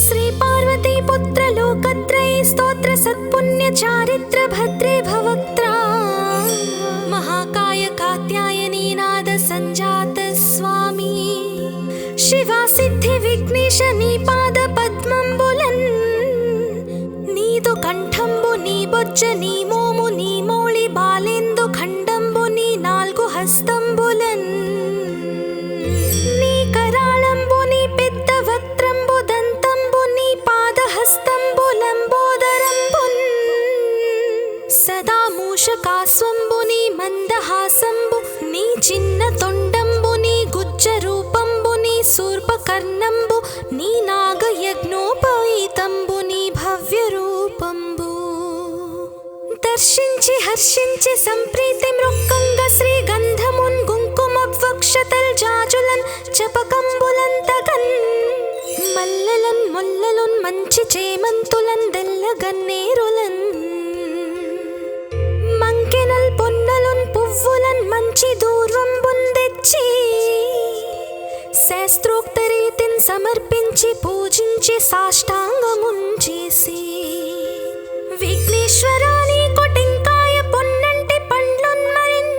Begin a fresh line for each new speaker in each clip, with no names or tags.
श्री पार्वती पुत्र लोकत्रयी स्तोत्र सत्पुण्य चारित्र भद्रे भवक्त्रा महाकाय कात्यायनी नाद संजात स्वामी शिवा सिद्धि विघ्नेश नी पाद पद्मंबुलन् नीदु कंठंबु नी बొజ్జ నీ మోము నీ మౌళి బాలేందు ఖండంబు నీ నాలుగు హస్తంబులన్ నీ కరాళంబు నీ పెద్ద వక్త్రంబు దంతంబు నీ పాదహస్తంబు లంబోదరంబున్ సదా మూషకాస్వంబు నీ మందహాసంబు నీ చిన్న తొండంబు నీ గుజ్జ రూపంబు నీ శూర్పకర్ణంబు నీ నాగయజ్ఞోపవీతంబు నీ భవ్య రూపంబు దర్శించి హర్షించి సంప్రీతి మృక్కంగ శ్రీ గంధమున్ కుంకుమవక్షతల్ జాజులన్ చపకంబులంతగన్ మల్లెలన్ ముల్లలున్ మంచి చేమంతులన్ దెల్లగన్నేరులన్ మంకెనల్ పొన్నలున్ పువ్వులన్ మంచి దూర్వంబున్ తెచ్చి శాస్త్రోక్త రీతిన్ సమర్పించి పూజించి సాష్టాంగమున్ చేసి విఘ్నేశ్వరాని కొటింకాయ పొన్నంటి పండ్లున్ మరిన్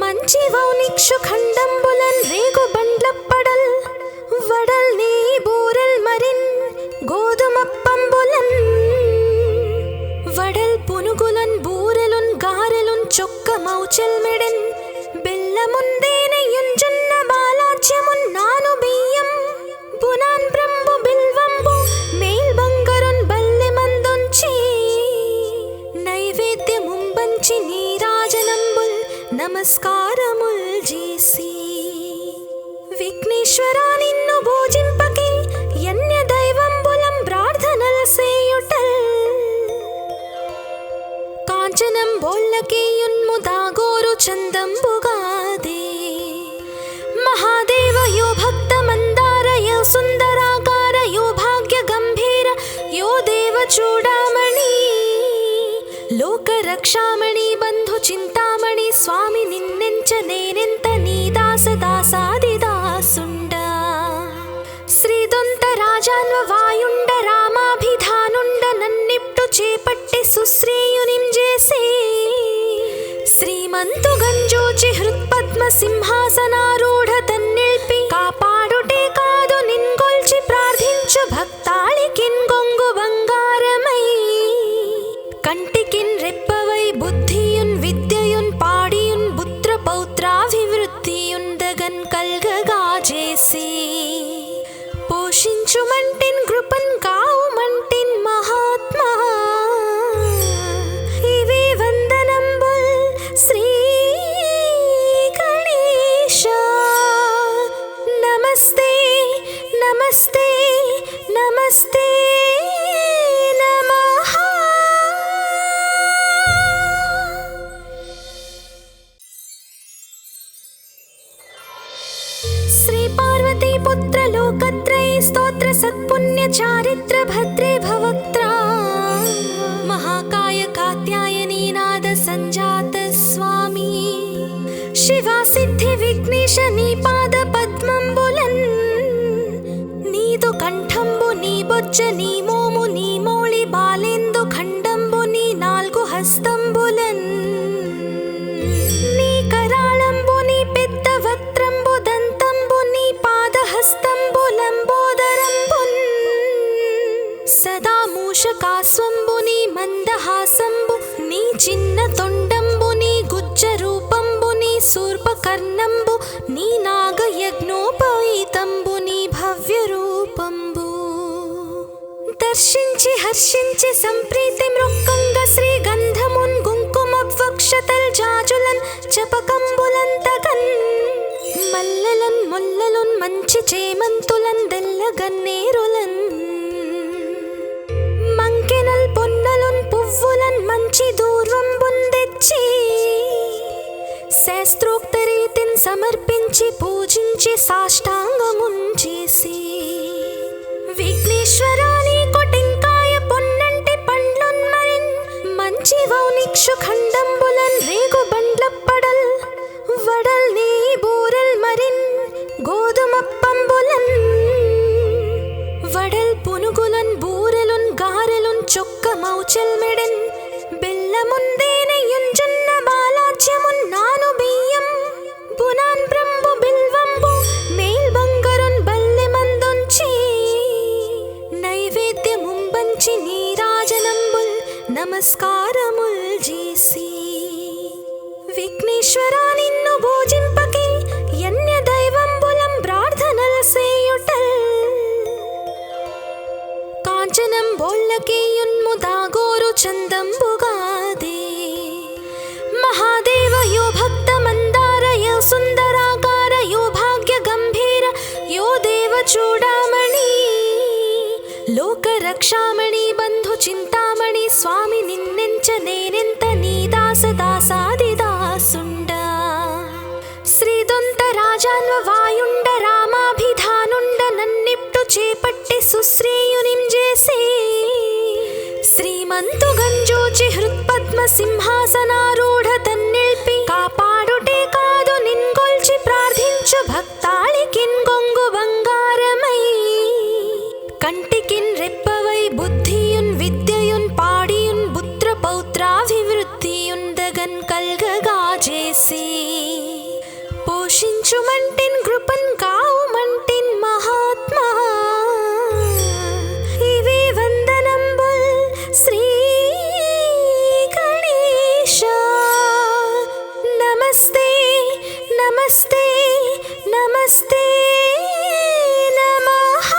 మంచి వౌనిక్షు ఖండంబులన్ రేగు బండ్లప్పడల్ వడల్ నీ బూరెల్ మరిన్ గోధుమప్పంబులన్ వడల్ పునుగులన్ బూరెలున్ గారెలున్ చొక్క మౌచెల్ మెడెన్ బెల్లముందేనెయ్యున్ జొన్న బాలాజ్యమున్ నాను బియ్యం బునాన్ బ్రంబు బిల్వంబు మేల్ బంగరున్ బల్లె మందుంచి నైవేద్యముంబంచి నీరాజనంబుల్ నమస్కారముల్ చేసి విఘ్నేశ్వరా నిన్ను పూజింపకి యన్య దైవంబులం ప్రార్థనల్ సేయుటల్ కాంచనం బోళ్ళకేయున్ము దాగోరు చందంబుగాదే మహాదేవ యో భక్త మందార యో సుందరాకార యో భాగ్య గంభీర యో దేవ చూడామణి లోక రక్షామణి బంధు చింతామణి స్వామి నిన్నెంచ నేనెంత నీ దాస దాసాది దాసుండ శ్రీదొంత రాజాన్వ వాయుండ రామాభిధానుండ నన్నిప్టు చేపట్టి సుశ్రేయునిం చేసి శ్రీమంతు గంజోచి హృత్పద్మ సింహాసనారూఢ తన్నిల్పి కాపాడుటే కాదు నిన్గొల్చి ప్రార్థించు భక్తాళికిన్ గొంగు బంగారమై కంటికిన్ రెప్పవై బుద్ధియున్ విద్యయున్ పాడియున్ పుత్ర పౌత్రాభివృద్ధియున్ దగన్ కల్గగా చేసి పోషించుమంటిన్ కృపన్ కావుమంటిన్ మహాత్మా ఇవే వందనంబుల్ శ్రీ గణేశ నమస్తే నమస్తే నమస్తే నమః श्री पार्वती पुत्र लोकत्रयी स्तोत्र सत्पुण्य चारित्र भद्रे भवक्त्रा महाकाय कात्यायनी नाद संजात स्वामी शिवा सिद्धि विघ्नेश नी पाद पद्मंबुलन् नीदु कंठंबु नी बొజ్జ నీ మోము నీ మౌళి బాలేందు ఖండంబు నీ నాలుగు హస్తంబులన్ నీ కరాళంబు నీ పెద్ద వక్త్రంబు దంతంబు నీ పాదహస్తంబు లంబోదరంబున్ సదా మూషకాస్వంబు నీ మందహాసంబు నీ చిన్న తొండంబు నీ గుజ్జ రూపంబు నీ శూర్పకర్ణంబు నీ నాగయజ్ఞోపవీతంబు నీ భవ్య రూపంబు దర్శించి హర్షించి సంప్రీతి మృక్కంగ శ్రీ గంధమున్ కుంకుమవక్షతల్ జాజులన్ చపకంబులంతగన్ మల్లెలన్ ముల్లలున్ మంచి చేమంతులన్ దెల్లగన్నేరులన్ మంకెనల్ పొన్నలున్ పువ్వులన్ మంచి దూర్వంబున్ తెచ్చి శాస్త్రోక్త రీతిన్ సమర్పించి పూజించి సాష్టాంగమున్ చేసి విఘ్నేశ్వరాని కొటింకాయ పొన్నంటి పండ్లున్ మరిన్ మంచి వౌనిక్షు ఖండంబులన్ రేగు బండ్లప్పడల్ వడల్ నీ బూరెల్ మరిన్ గోధుమప్పంబులన్ వడల్ పునుగులన్ చొక్కమౌచెల్మెడెన్ బెల్లముందేనెయుంజున్న బాలాజ్యమున్ నాను బియ్యం బునాన్ బ్రంబు బిల్వంబు మేల్ బంగరున్ బల్లెమందుంచి నైవేద్యముంబంచి నీరాజనంబుల్ నమస్కారముల్ చేసి విఘ్నేశ్వరా నిన్ను భోజింపకే యన్య దైవంబులం ప్రార్థనల సేయుటల్ కాంచనం బోల్లకేయున్ముదాగోరు చందంబుగాదే మహాదేవ యో భక్త మందార యో సుందరాకార యో భాగ్య గంభీర యో దేవ చూడామణి లోక రక్షామణి బంధు చింతామణి స్వామి నిన్నెంచ నేనెంత నీ దాస దాసాదిదాసుండ శ్రీదొంత రాజాన్వ వాయుండ రామాభిధానుండ నన్నిప్టు చేపట్టి సుశ్రీయునిం చేసి శ్రీమంతు గంజోచి హృత్పద్మ సింహాసనారూఢ తన్నిల్పి కాపాడుటే కాదు నిన్గొల్చి ప్రార్థించు భక్తాళికిన్ గొంగు బంగారమై కంటికిన్ రెప్పవై బుద్ధియున్ విద్యయున్ పాడియున్ పుత్ర పౌత్రాభివృద్ధియున్ దగన్ కల్గగా చేసి పోషించుమంటిన్ కృపన్ కావుమంటిన్ మహాత్మా ఇవి వందనంబుల్ శ్రీ గణేశ నమస్తే నమస్తే నమస్తే నమః.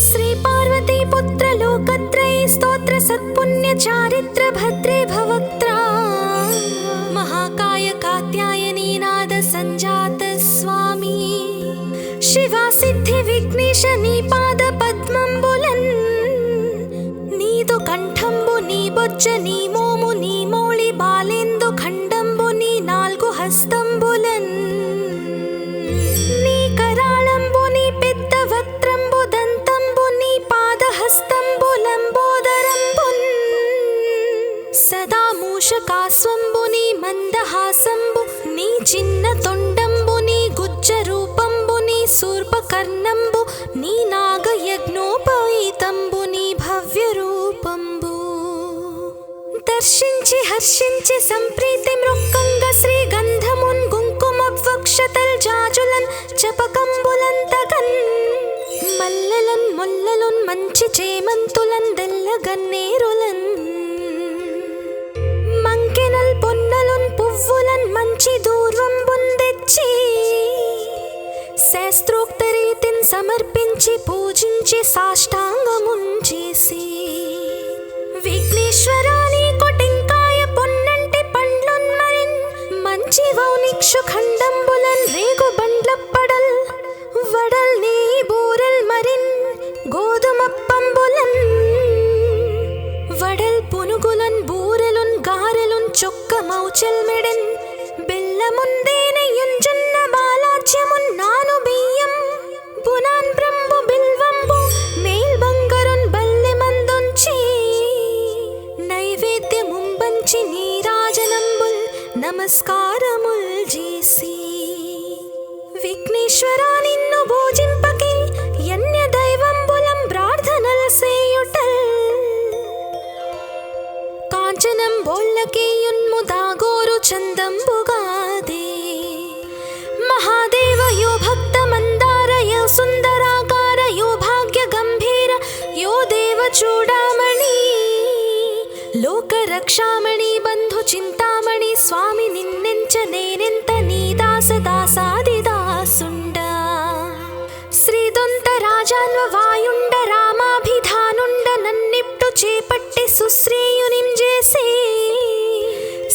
శ్రీ పార్వతీ పుత్ర లోకత్రయీ స్తోత్ర సత్పుణ్య చారిత్ర భద్రే భవక్త్ర మహాకాయ కాత్యాయనీ నాద సంజాత స్వామి శివా సిద్ధి విఘ్నేశ నీ పాద పద్మంబులన్ నీదు కంఠంబు నీ బొజ్జ నీ మోము నీ మౌళి బాలేందు ఖండంబు నీ నాల్గు హస్తంబులన్ నీ కరాళంబు నీ పెద్ద వక్త్రంబు దంతంబు నీ పాదహస్తంబులంబోదరంబున్ సదా మూషకాస్వంబు నీ మందహాసంబు నీ చిన్న తొండంబు నీ గుజ్జ రూపంబు నీ శూర్పకర్ణంబు నీ నాగయజ్ఞోపవీతంబు నీ భవ్య రూపంబు దర్శించి హర్షించి సంప్రీతి మృక్కంగ శ్రీ గంధమున్ కుంకుమ వక్షతల్ జాజులన్ చపకంబులంతగన్ మల్లెలన్ ముల్లలున్ మంచి చేమంతులన్ దెల్లగన్నేరులన్ మంకెనల్ పొన్నలున్ పువ్వులన్ మంచి దూర్వంబున్ తెచ్చి శాస్త్రోక్త రీతిన్ సమర్పించి పూజించి సాష్టాంగమున్ చేసి విఘ్నేశ్వరా నీకు టెంకాయ పొన్నంటి పండ్లున్ మరిన్ మంచి వౌనిక్షు ఖండంబులన్ రేగు బండ్లప్పడల్ వడల్ నీ బూరల్ మరిన్ గోధుమప్పంబులన్ వడల్ పునుగులన్ బూరెలున్ గారెలున్ చొక్కమౌచెల్మెడెన్ బెల్లముందేనెయుంజున్న బాలాజ్యమున్ నాను బియ్యం బునాన్ బ్రంబు బిల్వంబు మేల్ బంగరున్ బల్లెమందుంచి నైవేద్యముంబంచి నీరాజనంబుల్ నమస్కారముల్ చేసి విఘ్నేశ్వరా నిన్ను భోజింపకే యన్య దైవంబులం ప్రార్థనల సేయుటల్ కాంచనం బోల్లకేయున్ముదాగోరు చందంబుగాదే మహాదేవ యో భక్త మందార యో సుందరాకార యో భాగ్య గంభీర యో దేవ చూడామణి లోక రక్షామణి బంధు చింతామణి స్వామి నిన్నెంచ నేనెంత నీ దాస దాసాదిదాసుండ శ్రీదొంత రాజాన్వ వాయుండ రామాభిధానుండ నన్నిప్టు చేపట్టి సుశ్రీయునిం చేసి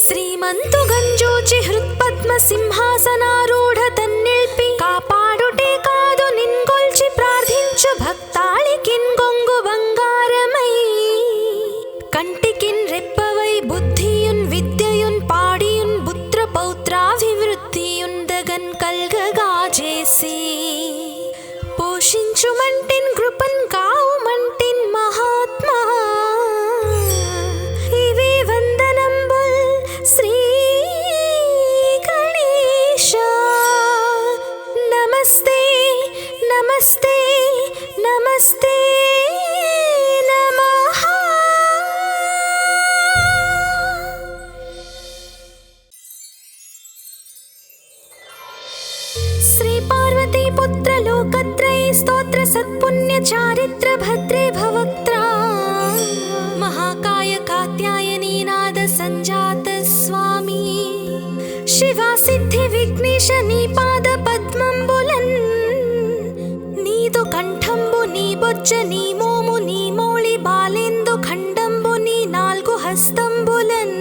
శ్రీమంతు గంజోచి హృత్పద్మ సింహాసనారూఢ తన్నిల్పి కాపాడుటే కాదు నిన్గొల్చి ప్రార్థించు భక్తాళికిన్ గొంగు బంగారమై కంటికిన్ రెప్పవై బుద్ధియున్ విద్యయున్ పాడియున్ పుత్ర పౌత్రాభివృద్ధియున్ దగన్ కల్గగా చేసి పోషించుమంటిన్ కృపన్ కావుమంటిన్ మహాత్మా ఇవి వందనంబుల్ శ్రీ గణేశ. पुत्र लोकत्रये स्तोत्र सत्पुण्य चारित्र भद्रे भवक्त्रा महाकाय कात्यायनी नाद संजात स्वामी शिवा सिद्धि विघ्नेश नी पाद पद्मंबुलन् नीदु कंठंबु नी बोज्ज नी मोमु नी मोळि बालेंदु खंडंबु नी नाल्गु हस्తంబులन्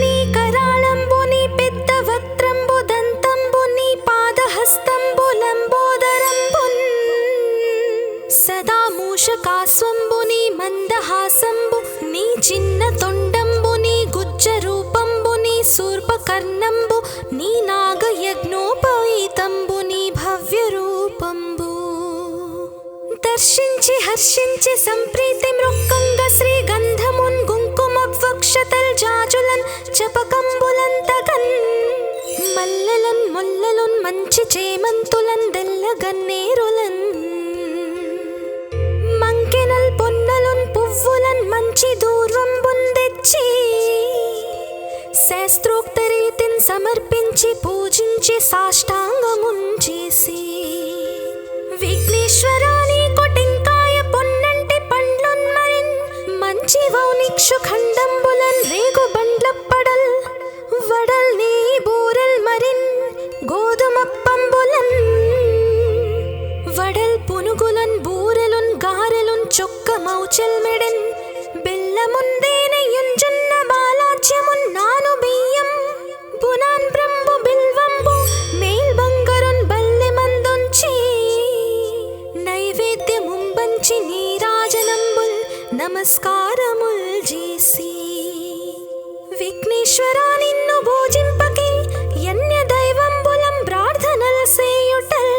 నీ కరాళంబు నీ పెద్ద వక్త్రంబు దంతంబు నీ పాదహస్తంబు లంబోదరంబున్ సదా మూషకాస్వంబు నీ మందహాసంబు నీ చిన్న తొండంబు నీ గుజ్జ రూపంబు నీ శూర్పకర్ణంబు నీ నాగయజ్ఞోపవీతంబు నీ భవ్య రూపంబు దర్శించి హర్షించి సంప్రీతి మృక్కంగ శ్రీగంధమున్ కుంకుమవక్షతల్ జాజులన్ జపకంబులంతగన్ మల్లెలన్ ముల్లలున్ మంచి చేమంతులన్ దెల్లగన్నేరులన్ మంకెనల్ పొన్నలున్ పువ్వులన్ మంచి దూర్వంబున్ తెచ్చి శాస్త్రోక్త రీతిన్ సమర్పించి పూజించి సాష్టాంగమున్ చేసి విఘ్నేశ్వరాని కొటెంకాయ పొన్నంటి పండ్లున్ మరిన్ మంచి వౌనిక్షు ఖండంబులన్ రేగు బండ్లప్పడల్ వడల్ నీ బూరల్ మరిన్ గోధుమప్పంబులన్ వడల్ పునుగులన్ బూరెలున్ గారెలున్ చొక్క మౌచల్ మెడన్ బెల్లముందేనయున్ జొన్న బాలాజ్యమున్ నాను బియ్యం బునాన్ బ్రంబు బిల్వంబు మేల్ బంగరున్ బల్లె మందుంచి నైవేద్యముంబంచి నీరాజనంబుల్ నమస్కారముల్ చేసి విఘ్నేశ్వరా నిన్ను భోజింపకి యన్య దైవంబులం ప్రార్థనల సేయుటల్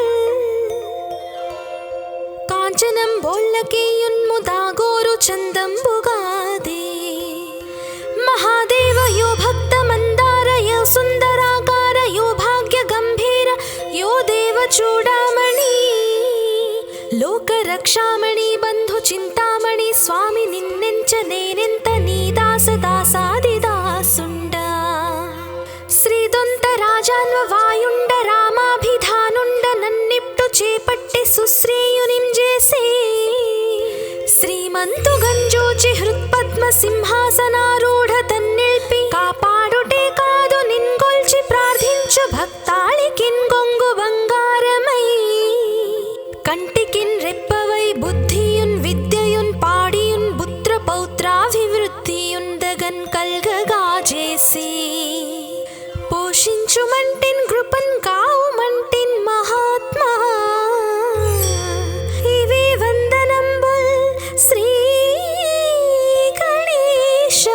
కాంచనం బోళ్ళకేయున్ము దాగోరు చందంబుగాదే మహాదేవ యో భక్త మందార యో సుందరాకార యో భాగ్య గంభీర యో దేవ చూడామణి లోక రక్షామణి బంధు చింతామణి స్వామి నిన్నెంచ నేనెంత నీ దాస దాసాది దాసుండ శ్రీదొంత రాజాన్వ వాయుండ రామాభిధానుండ నన్నిప్టు చేపట్టి సుశ్రేయునిం చేసే శ్రీమంతు గంజోచి హృత్పద్మ సింహాసనారూఢ తన్నిల్పి కాపాడుటే కాదు నిన్గొల్చి ప్రార్థించు భక్తాళికిన్ గొంగు బంగారమై కంటికిన్ రెప్పవై బుద్ధియున్ విద్యయున్ పాడియున్ పుత్ర పౌత్రాభివృద్ధియున్ దగన్ కల్గగా చేసి పోషించుమంటిన్ కృపన్ కావుమంటిన్ మహాత్మా ఇవి వందనంబుల్ శ్రీ గణేశ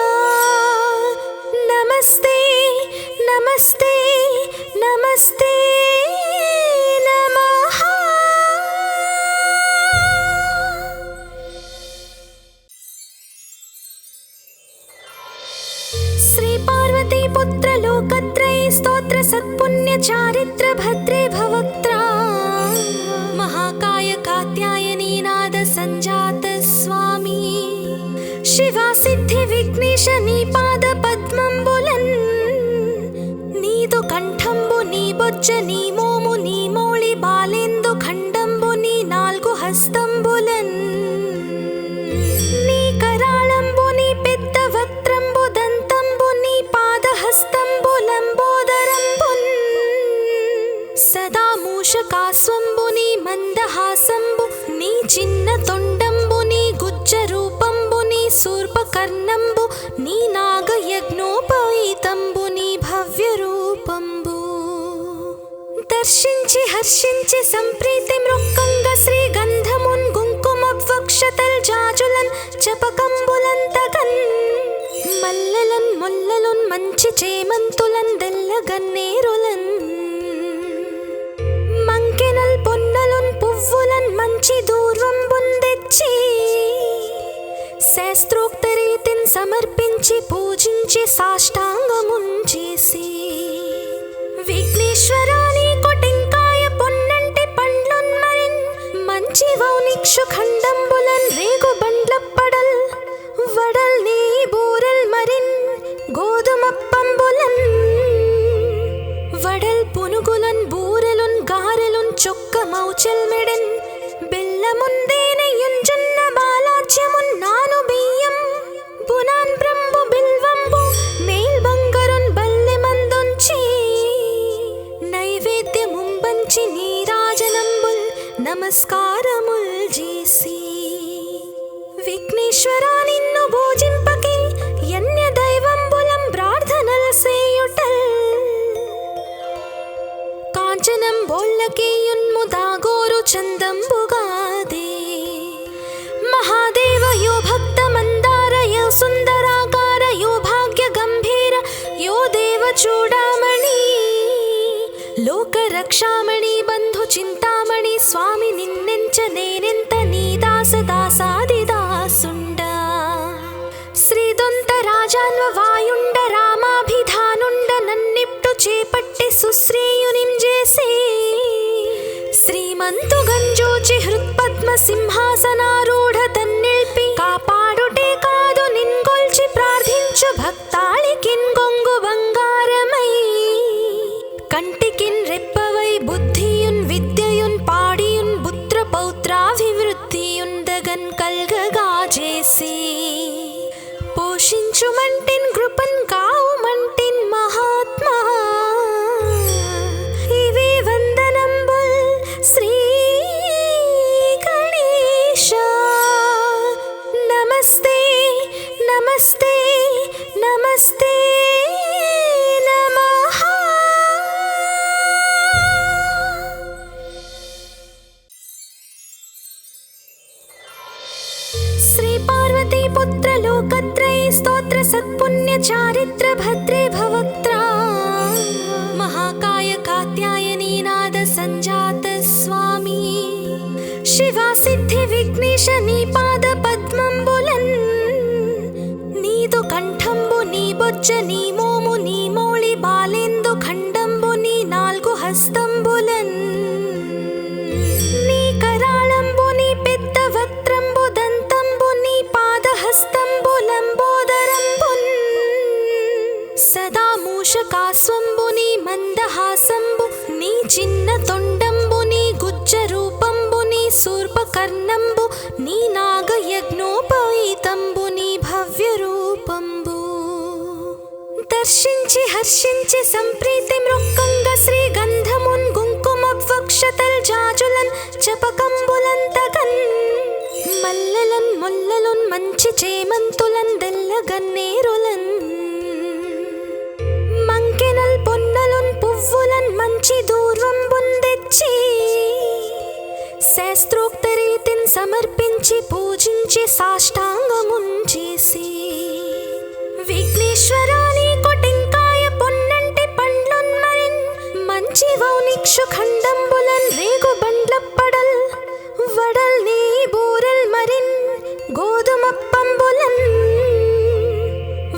నమస్తే నమస్తే నమస్తే నమః శ్రీ పార్వతీ పుత్ర లోకత్రये స్తోత్ర సత్పుణ్య చారిత్ర భద్రే భవక్త్రా महाकाय कात्यायनी नाद संजात स्वामी शिवा सिद्धि विघ्नेश नी पाद पद्मंबुलन् नीदु कंठंबु नी बोज्ज नी मोमु नी मोळि बालेंदु खंडंबु नी नाल्गु हस्తంబులन् నీ కరాళంబు నీ పెద్ద వక్త్రంబు దంతంబు నీ పాదహస్తంబు లంబోదరంబున్ సదా మూషకాస్వంబు నీ మందహాసంబు నీ చిన్న తొండంబు నీ గుజ్జ రూపంబు నీ శూర్పకర్ణంబు నీ నాగయజ్ఞోపవీతంబు నీ భవ్య రూపంబు దర్శించి హర్షించి సంప్రీతి మృక్కంగ శ్రీగంధమున్ కుంకుమవక్షతల్ జాజులన్ జపకంబులంతగన్ మల్లెలన్ ముల్లలున్ మంచి చేమంతులన్ దెల్లగన్నేరులన్ మంకెనల్ పొన్నలున్ పువ్వులన్ మంచి దూర్వంబున్ తెచ్చి శాస్త్రోక్త రీతిన్ సమర్పించి పూజించి సాష్టాంగమున్ చేసి విఘ్నేశ్వరాని కొటెంకాయ పొన్నంటి పండ్లున్ మరిన్ మంచి వౌనిక్షు ఖండంబులన్ రేగు బండ్లప్పడల్ వడల్ నీ బూరల్ మరిన్ గోధుమప్పంబులన్ వడల్ పునుగులన్ బూరెలున్ గా నమస్కారముల్ చేసి విఘ్నేశ్వరా నిన్ను పూజింపకే యన్య దైవంబులం ప్రార్థనల సేయుటల్ కాంచనం బోళ్ళకేయున్ము దాగోరు చందంబుగాదే మహాదేవ యో భక్త మందార యో సుందరాకార యో భాగ్య గంభీర యో దేవ చూడామణి లోక రక్షామణి బంధు చింతామణి స్వామి నిన్నెంచ నేనెంత నీ దాస దాసాది దాసుండ శ్రీదొంత రాజాన్వ వాయుండ రామాభిధానుండ నన్నిప్టు చేపట్టి సుశ్రేయునిం చేసే శ్రీమంతు గంజోచి హృత్పద్మ సింహాసనారూఢ తన్నిల్పి కాపాడుటే కాదు నిన్గొల్చి ప్రార్థించు భక్తాళికిన్ గొంగు బంగారమై కంటికిన్ రెప్పవై బుద్ధియున్ విద్యయున్ పాడియున్ పుత్ర పౌత్రాభివృద్ధియున్ దగన్ కల్గగా చేసి పోషించుమంటిన్ కృపన్ కావుమంటిన్ మహాత్మా ఇవి వందనంబుల్ శ్రీ గణేశ నమస్తే నమస్తే నమస్తే నమః శ్రీ పార్వతీ పుత్ర లోకత్రయీ స్తోత్ర సత్పుణ్య చారిత్ర భద్రే భవక్త్రా మహాకాయ కాత్యాయనీ నాద సంజాత స్వామి శివా సిద్ధి విఘ్నేశ నీ పాద పద్మంబులన్ నీదు కంఠంబు నీ బొజ్జ నీ మోము నీ మోళి బాలేందు ఖండంబు నీ నాల్గు హస్తంబులన్ నీ కరాళంబు నీ పెద్ద వక్త్రంబు దంతంబు నీ పాదహస్తంబు లంబోదరంబున్ సదా మూషకాస్వంబు నీ మందహాసంబు నీ చిన్న తొండంబు నీ గుజ్జ రూపంబు నీ శూర్పకర్ణంబు నీ నాగయజ్ఞోపవీతంబు నీ భవ్య రూపంబు దర్శించి హర్షించి సంప్రీతి మృక్కంగ శ్రీ గంధమున్ కుంకుమ వక్షతల్ జాజులన్ చపకంబులంతగన్ మల్లెలన్ ముల్లలున్ మంచి చేమంతులన్ దెల్లగన్నేరులన్ మంకెనల్ పొన్నలున్ పువ్వులన్ మంచి దూర్వంబున్ తెచ్చి శాస్త్రోక్త రీతిన్ సమర్పించి పూజించి సాష్టాంగమున్ చేసి విఘ్నేశ్వరా నీకు టెంకాయ పొన్నంటి పండ్లున్ మరిన్ మంచి వౌనిక్షు ఖండంబులన్ రేగు బండ్లప్పడల్ వడల్ నీ బూరెల్ మరిన్ గోధుమప్పంబులన్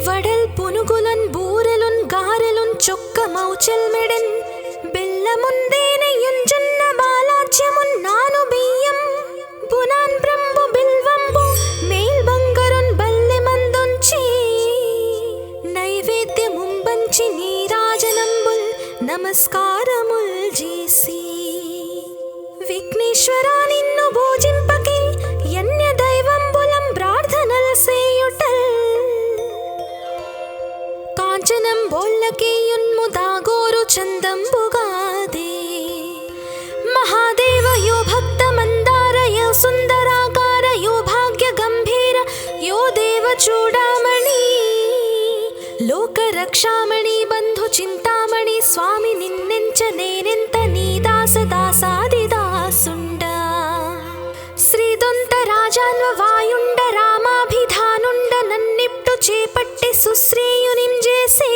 వడల్ పునుగులన్ బూరెలున్ గారెలున్ చొక్క మౌచెల్ మెడన్ బెల్లముందేనయున్ జొన్న బాలాజ్యమున్ నాను బియ్యం బునాన్ బ్రంబు బిల్వంబు మేల్ బంగరున్ బల్లె మందుంచి నైవేద్యముంబంచి నీరాజనంబుల్ నమస్కారముల్ చేసి విఘ్నేశ్వరా నిన్ను పూజింపకే యన్య దైవంబులం ప్రార్థనల సేయుటల్ కాంచనం బోళ్ళకేయున్ము దాగోరు చందంబుగాదే మహాదేవ యో భక్త మందార యో సుందరాకార యో భాగ్య గంభీర యో దేవ చూడామణి లోక రక్షామణి బంధు చింతామణి స్వామి నిన్నెంచ నేనెంత నీ దాస దాసాది దాసుండ శ్రీదొంత రాజాన్వ వాయుండ రామాభిధానుండ నన్నిప్టు చేపట్టి సుశ్రేయునిం చేసే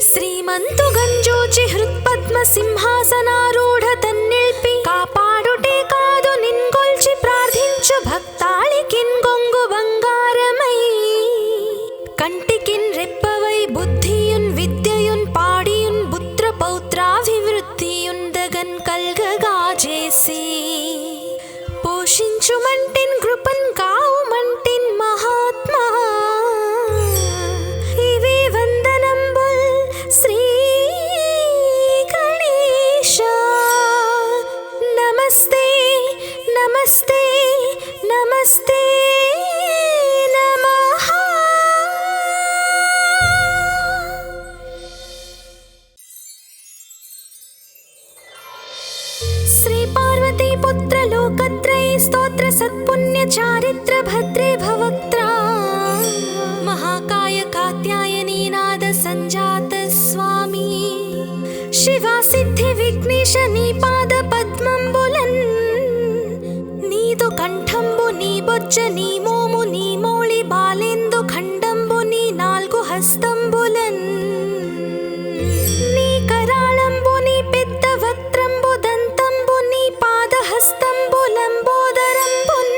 శ్రీమంతు గంజోచి హృత్పద్మ సింహాసనారూఢ తన్నిల్పి కాపాడుటే కాదు నిన్గొల్చి ప్రార్థించు భక్తాళికిన్ గొంగు బంగారమై కంటికిన్ రెప్పవై బుద్ధియున్ విద్యయున్ పాడియున్ పుత్ర పౌత్రాభివృద్ధియున్ దగన్ కల్గగా చేసి పోషించుమంటిన్ కృపన్ కావుమంటిన్ మహాత్మా ఇవి వందనంబుల్ శ్రీ గణేశ నమ पुत्र लोकत्रय स्तोत्र सत्पुण्य चारित्र भद्रे भवक्त्रा महाकाय कात्यायनी नाद संजात स्वामी शिवा सिद्धि विघ्नेश नी पाद पद्मंबुलन् नीदु कंठंबु नी बొజ్జ నీ మోము నీ మోళి బాలేందు ఖండంబు నీ నాలుగు హస్తంబులన్ నీ కరాళంబు నీ పెద్ద వక్త్రంబు దంతంబు నీ పాదహస్తంబులంబోదరంబున్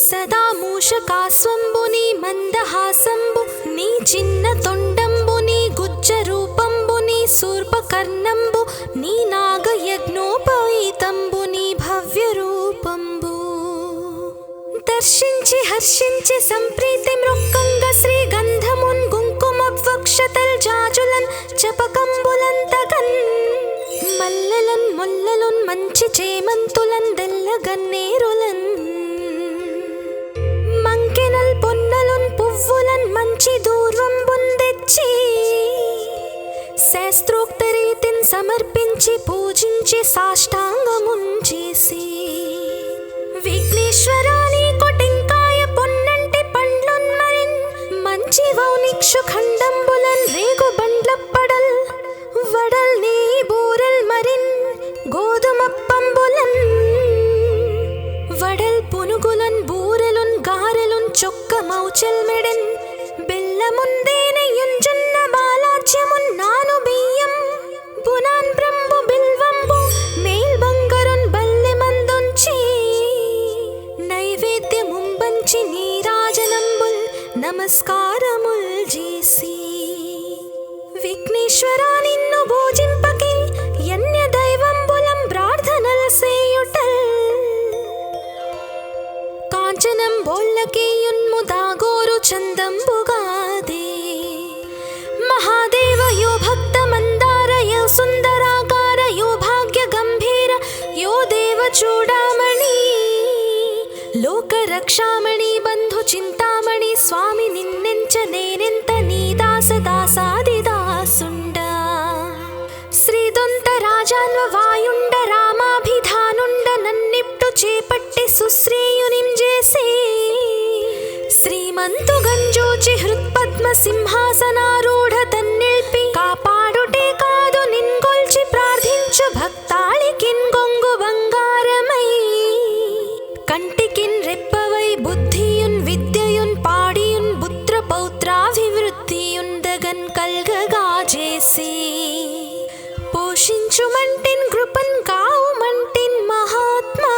సదా మూషకాస్వంబు నీ మందహాసంబు నీ చిన్న తొండంబు నీ గుజ్జ రూపంబు నీ శూర్పకర్ణంబు నీ నాగయజ్ఞోపవీతంబు నీ భవ్య రూపంబు దర్శించి హర్షించి సంప్రీతి మృక్కంగ శ్రీగంధమున్ కుంకుమవక్షతల్ జాజులన్ చపకంబులంతగన్ మల్లెలన్ ముల్లలున్ మంచి చేమంతులన్ దెల్లగన్నేరులన్ మంకెనల్ పొన్నలున్ పువ్వులన్ మంచి దూర్వంబున్ తెచ్చి శాస్త్రోక్త రీతిన్ సమర్పించి పూజించి సాష్టాంగమున్ చేసి విఘ్నేశ్వరాని కొటింకాయ పొన్నంటి పండ్లున్ మరిన్ మంచి వౌనిక్షు ఖండంబులన్ రేగు బండ్లప్పడల్ వడల్ నీ బూరెల్ మరిన్ గోధుమప్పంబులన్ వడల్ పునుగులన్ బూరెలున్ గారెలున్ చొక్క మౌచెల్ మెడన్ బెల్లముందేనెయ్యున్ జొన్న బాలాజ్యమున్ నాను బియ్యం బునాన్ బ్రంబు బిల్వంబు మేల్ బంగరున్ బల్లె మందుంచి నైవేద్యముంబంచి నీరాజనంబుల్ నమస్కారముల్ చేసి విఘ్నేశ్వరా నిన్ను పూజింపకి యన్య దైవంబులం ప్రార్థనల్ సేయుటల్ కాంచనం బోళ్ళకేయున్ము దాగోరు చందంబుగాదే మహాదేవ యో భక్త మందార యో సుందరాకార యో భాగ్య గంభీర యో దేవ చూడామణి లోక రక్షామణి బంధు చింతామణి స్వామి నిన్నెంచ నేనెంత నీ దాస దాసాది దాసుండ శ్రీదొంత రాజాన్వ వాయుండ రామాభిధానుండ నన్నిప్టు చేపట్టి సుశ్రేయునిం చేసి శ్రీమంతు గంజోచి హృత్పద్మ సింహాసనారూఢ తన్నిల్పి కాపాడుటే కాదు నిన్గొల్చి ప్రార్థించు భక్తాళికిన్ గొంగు బంగారమై కంటికిన్ రెప్పవై బుద్ధియున్ విద్యయున్ పాడియున్ పుత్ర పౌత్రాభివృద్ధియున్ దగన్ కల్గగా చేసి పోషించుమంటిన్ కృపన్ కావుమంటిన్ మహాత్మా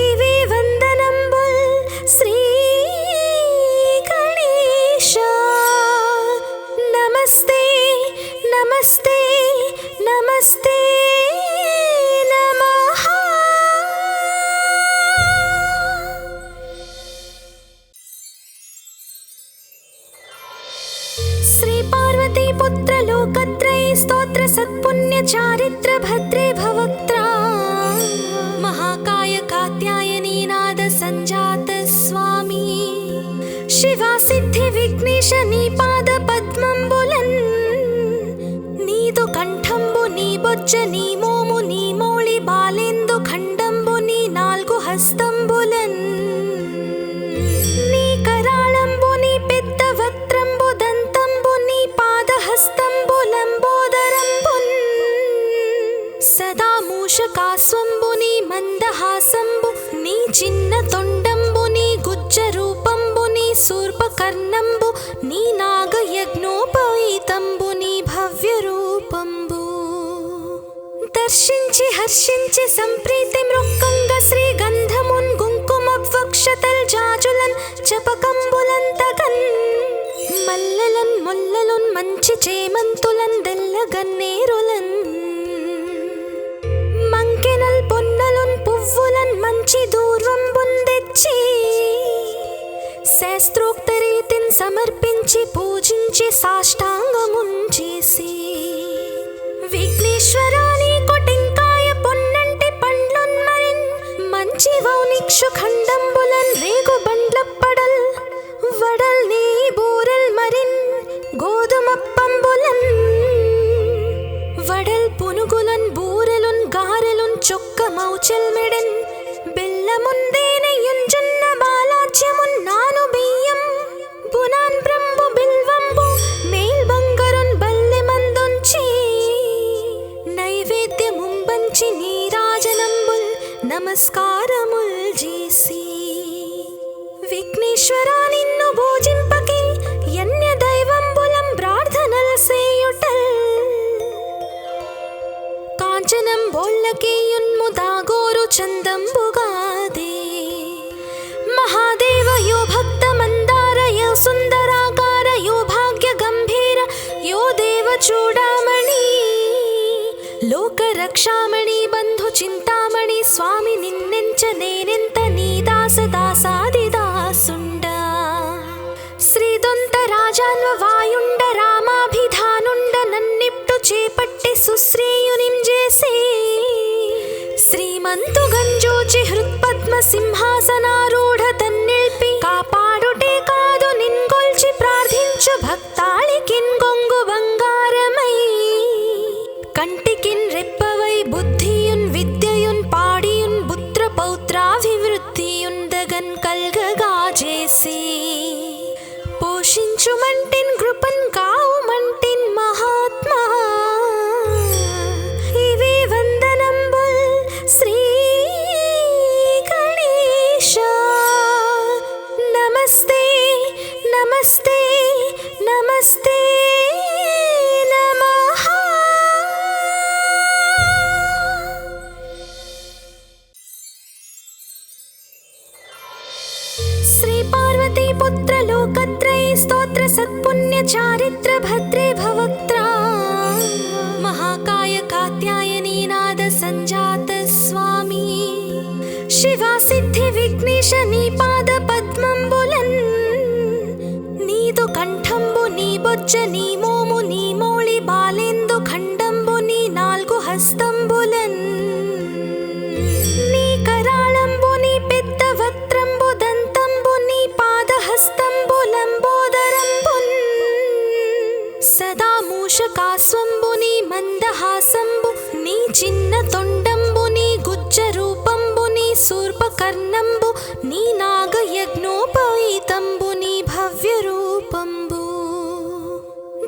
ఇవే వందనంబుల్ శ్రీ గణేశ నమస్తే నమస్తే నమస్తే నమః శ్రీ పార్వతీ పుత్ర లోకత్రయ స్తోత్ర సత్పుణ్య చారిత్ర భద్రే భవక్త్రా महाकाय कात्यायनी नाद संजात स्वामी शिवा सिद्धि विघ्नेश नी पाद पद्मंबुलन् नीदु कंठंबु नी बొజ్జ నీ మోము నీ మోళి బాలేందు ఖండంబు నీ నాలుగు హస్తంబులన్ నీ కరాళంబు నీ పెద్ద వక్త్రంబు దంతంబు నీ పాదహస్తంబులంబోదరంబున్ సదా మూషకాస్వంబు నీ మందహాసంబు నీ చిన్న తొండంబు నీ గుజ్జ రూపంబు నీ శూర్పకర్ణంబు నీ నాగయజ్ఞోపవీతంబు నీ భవ్య రూపంబు దర్శించి హర్షించి సంప్రీతి మృక్కంగ శ్రీగంధమున్ కుంకుమవక్షతల్ జాజులన్ చపకంబులంతగన్ మల్లెలన్ ముల్లలున్ మంచి చేమంతులన్ దెల్లగన్నేరులన్ మంకెనల్ పొన్నలున్ పువ్వులన్ మంచి దూర్వంబున్ తెచ్చి శాస్త్రోక్త రీతిన్ సమర్పించి పూజించి సాష్టాంగమున్ చేసి విఘ్నేశ్వరాని కొటింకాయ పొన్నంటి పండ్లున్ మరిన్ మంచి వౌనిక్షు ఖండంబులన్ రేగు బండ్లప్పడల్ వడల్ నీ బూరెల్ మరిన్ గోధుమప్పంబులన్ వడల్ పునుగులన్ బూరెలున్ గారెలు काञ्चनम्बोल्लकीयुन्मुदागोरु चन्दम्बुगादे महादेव यो भक्तमन्दार यो सुन्दराकार यो भाग्यगम्भीर यो देवचूडामणि लोकरक्षामणि बन्धुचिन्तामणि स्वामि निन्नेंच नेनेंत नी दासदासादिदासुण्ड శ్రీదొంతరాజాన్వవాయుండ రామాభిధానుండ నన్నిప్టు చేపట్టి సుశ్రీయునింజేసి శ్రీమంతు గంజోచి హృత్పద్మ సింహాసనారూఢ తన్నిల్పి కాపాడుటే కాదు నిన్గొల్చి ప్రార్థించు భక్తాళికిన్ గొంగు బంగారమై కంటికిన్ రెప్పవై బుద్ధియున్ విద్యయున్ పాడియున్ పుత్ర పౌత్రాభివృద్ధియున్ దగన్ కల్గగా చేసి పోషించుమంటిన్ కృపన్ కావుమంటిన్ మహాత్మా ఇవే వందనంబుల్ శ్రీ గణేశ నమస్తే నమస్తే నమస్తే నమః శ్రీ పార్వతీ పుత్ర లోకత్రయ స్తోత్ర సత్పుణ్య చారిత్ర భద్రే భవక్త్రా మహాకాయ కాత్యాయనీ నాద సంజాత స్వామి శివా సిద్ధి విఘ్నేశ నీ పాద పద్మంబులన్ నీదు కంఠంబు నీ బొజ్జ నీ మోము నీ మోళి బాలేందు ఖండంబు నీ నాల్గు హస్తంబులన్ నీ కరాళంబు నీ పెద్ద వక్త్రంబు దంతంబు నీ పాదహస్తంబులంబోదరంబున్ సదా మూషకాస్వంబు నీ మందహాసంబు నీ చిన్న తొండంబు నీ గుజ్జ రూపంబు నీ శూర్పకర్ణంబు నీ నాగయజ్ఞోపవీతంబు నీ భవ్య రూపంబు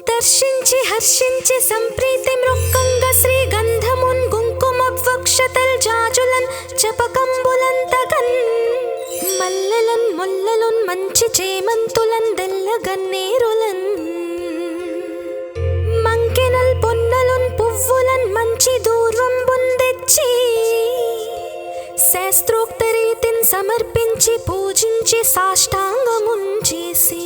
దర్శించి హర్షించి సంప్రీతి మృక్కంగ శ్రీ గంధమున్ కుంకుమవక్షతల్ జాజులన్ చపకంబులంతగన్ మల్లెలన్ ముల్లలున్ మంచి చేమంతులన్ దెల్లగన్నేరులన్ మంకెనల్ పొన్నలున్ పువ్వులన్ మంచి దూర్వంబున్ తెచ్చి శాస్త్రోక్త రీతిన్ సమర్పించి పూజించి సాష్టాంగమున్ చేసి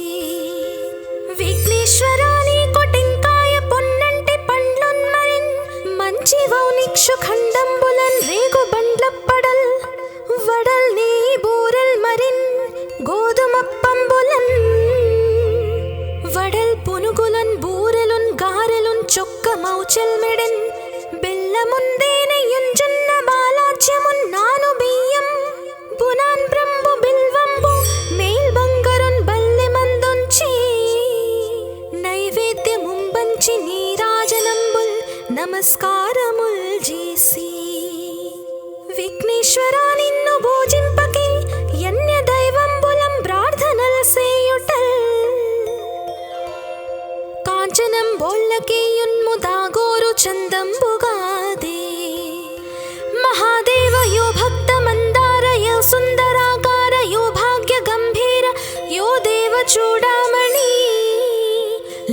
విఘ్నేశ్వరాని కొటింకాయ పొన్నంటి పండ్లున్ మరిన్ మంచి వౌనిక్షు ఖండంబులన్ రేగు బండ్లప్పడల్ వడల్ నీ బూరెల్ మరిన్ గోధుమప్పంబులన్ వడల్ పునుగులన్ బూరెలున్ గారెలున్ చొక్క మౌచెల్ మెడెన్ బెల్లముందేనెయ్యున్ జొన్న బాలాజ్యమున్ నాను బియ్యం బునాన్ బ్రంబు బిల్వంబు మేల్ బంగరున్ బల్లె మందుంచి నైవేద్యముంబంచి నీరాజనంబుల్ నమస్కారముల్ చేసి విఘ్నేశ్వరా నిన్ను పూజింపకే యన్య దైవంబులం ప్రార్థనల్ సేయుటల్ కాంచనంబోల్లకీయున్ముదాగోరు చందంబుగాదే महादेव यो भक्तमन्दार यो सुन्दराकार यो भाग्यगम्भीर यो देवचूडामणि